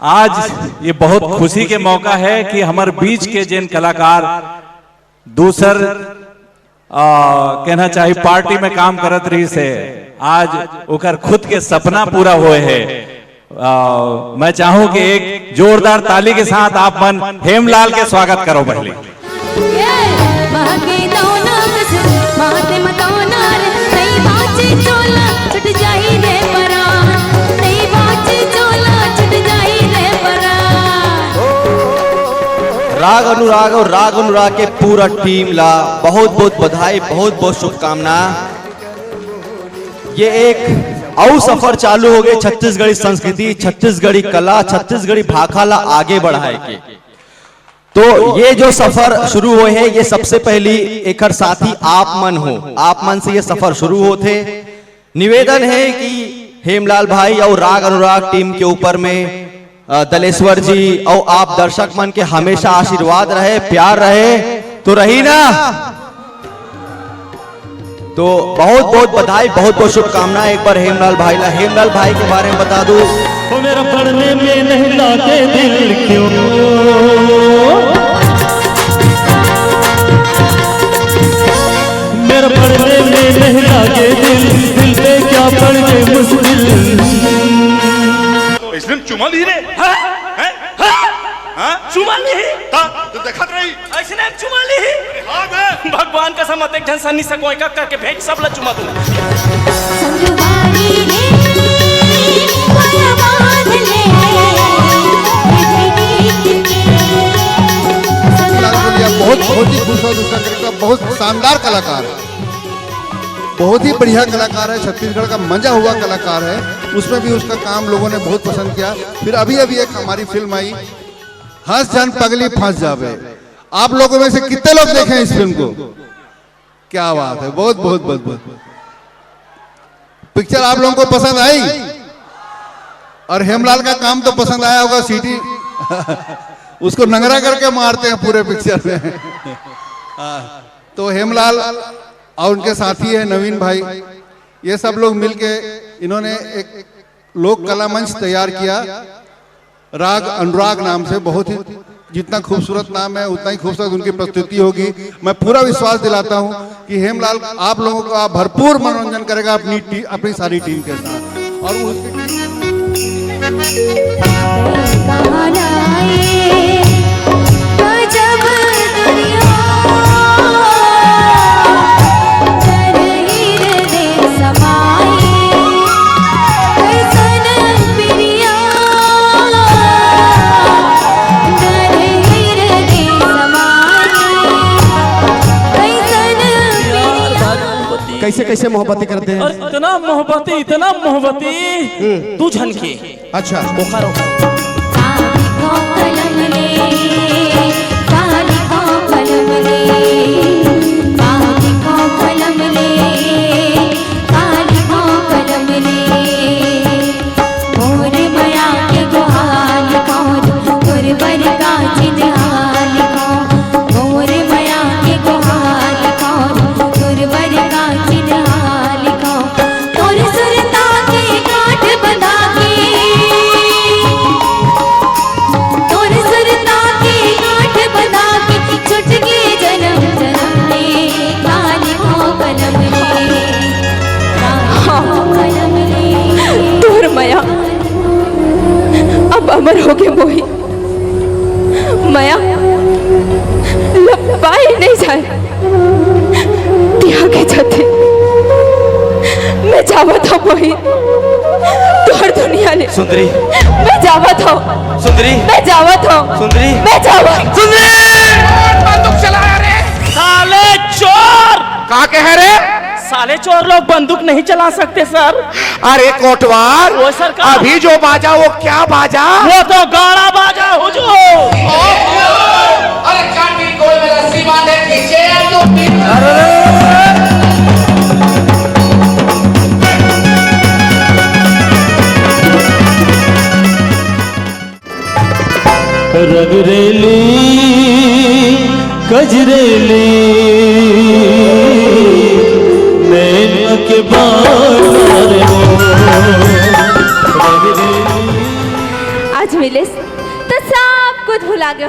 आज ये बहुत खुशी के मौका है कि हमारे बीच के जिन कलाकार दूसर कहना चाहिए पार्टी में काम करत रही से आज ओकर खुद के सपना पूरा हुए है। मैं चाहूं कि एक जोरदार ताली के साथ आप मन हेमलाल के स्वागत करो पहले। राग अनुराग और राग अनुराग के पूरा टीम ला बहुत बहुत बधाई, बहुत बहुत शुभकामना। ये एक और सफर चालू हो गए छत्तीसगढ़ी संस्कृति, छत्तीसगढ़ी कला, छत्तीसगढ़ी भाषा ला आगे बढ़ाए के। तो ये जो सफर शुरू हुए है ये सबसे पहली एक साथी आप मन हो, आप मन से ये सफर शुरू होते। निवेदन है कि हेमलाल भाई और राग अनुराग टीम के ऊपर में दलेश्वर जी और आप दर्शक मन के हमेशा आशीर्वाद रहे, प्यार रहे तो रही ना। तो बहुत बहुत बधाई, बहुत बहुत शुभकामना। एक बार हेमलाल भाई के बारे में बता दूं। मेरा पढ़ने में नहीं लाते दिल क्यों, मेरा पढ़ने में नहीं लागे दिल पे क्या पढ़ गए मुश्किल। इसने चुमा ली रे, चुमा ली तो देखत रही ऐसने चुमा ली भगवान का समत एक सन्नी से कोई करके भेज सब ला चुमा दूं। बहुत ही खुश और उसका करेक्टर बहुत शानदार कलाकार है, बहुत ही बढ़िया कलाकार है, छत्तीसगढ़ का मजा हुआ कलाकार है। उसमें भी उसका काम लोगों ने बहुत पसंद किया। फिर अभी एक हमारी फिल्म आई हंस जान पगली फंस जावे। आप लोगों में से कितने लोग देखे इस फिल्म को? क्या बात है, बहुत बहुत बहुत बहुत पिक्चर आप लोगों को पसंद आई और हेमलाल का काम तो पसंद आया होगा। सीटी उसको नंगरा करके मारते हैं पूरे पिक्चर में। तो हेमलाल और उनके साथी है नवीन भाई, ये सब लोग मिलके इन्होंने एक लोक कला मंच तैयार किया राग अनुराग नाम से। बहुत ही जितना खूबसूरत नाम है उतना ही खूबसूरत उनकी प्रस्तुति होगी। मैं पूरा विश्वास दिलाता हूं कि हेमलाल आप लोगों को आप भरपूर मनोरंजन करेगा अपनी सारी टीम के साथ। और कैसे कैसे मोहब्बती करते हैं? इतना मोहब्बती तू झनके। अच्छा बोखारो अमर हो गए मोही माया लंबाई नहीं जाए त्यागे जाते। मैं जावा था मोही तोहर दुनिया ले सुंदरी, मैं जावा था सुंदरी, मैं जावा था सुंदरी, मैं जावा सुंदरी। बंदूक चलाया रे साले चोर। कहा कह रे? साले चोर लोग बंदूक नहीं चला सकते सर। अरे कोटवार, वो सरकार अभी जो बाजा वो क्या बाजा? वो तो गाड़ा बाजा हुजूर। अरे काटी कोई में रस्सी बांधे पीछे रंगरेली गजरेली नैन के बाजार कुछ मिले तो सब कुछ भुला गया।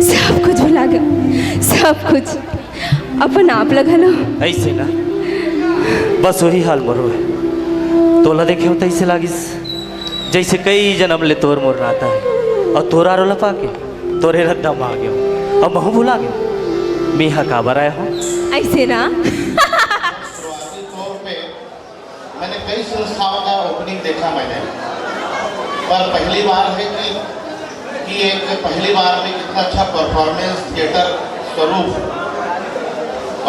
सब कुछ भुला गया, सब कुछ। अपन आप लगा लो। ऐसे ना बस वही हाल मरो है। तोला देखे हो तैसे लागिस जैसे कई जन्म ले तोर मोर नाता है, और तोरा रोला पाके तोरे रद्दा में आ गया और महू भुला गया। मीहा काबर आया हो ऐसे ना। शुरुआती तौर पे मैंने कई संस्थाओं का ओपनिंग देखा मैंने, पर पहली बार है कि एक पहली बार में कितना अच्छा परफॉर्मेंस, थिएटर स्वरूप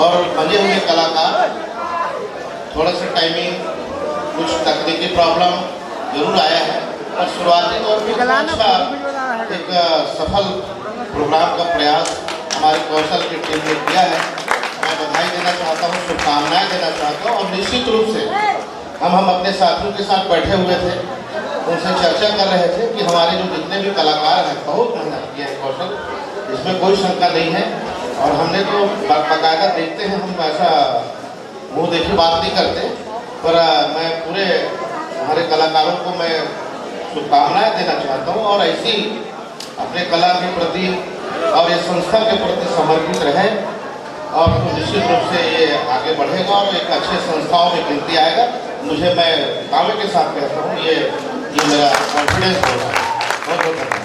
और बने हुए कलाकार। थोड़ा सा टाइमिंग, कुछ तकनीकी प्रॉब्लम जरूर आया है, पर शुरुआती तौर पे इतना अच्छा एक सफल प्रोग्राम का प्रयास हमारे कौशल की टीम ने किया है। मैं बधाई देना चाहता हूँ, शुभकामनाएं देना चाहता हूँ। और निश्चित रूप से हम अपने साथियों के साथ बैठे हुए थे, उनसे चर्चा कर रहे थे कि हमारे जो जितने भी कलाकार हैं बहुत मेहनत किए हैं कौशल, इसमें कोई शंका नहीं है। और हमने तो बाकायदा देखते हैं, हम ऐसा मुँह देखी बात नहीं करते, पर मैं पूरे हमारे कलाकारों को मैं शुभकामनाएं देना चाहता हूँ। और ऐसी अपने कला के प्रति और इस संस्था के प्रति समर्पित रहे, और तो निश्चित रूप से ये आगे बढ़ेगा और एक अच्छे संस्थाओं में गिनती आएगा। मुझे, मैं दावे के साथ कहता हूँ, ये मेरा कॉन्फिडेंस होगा। बहुत बहुत धन्यवाद।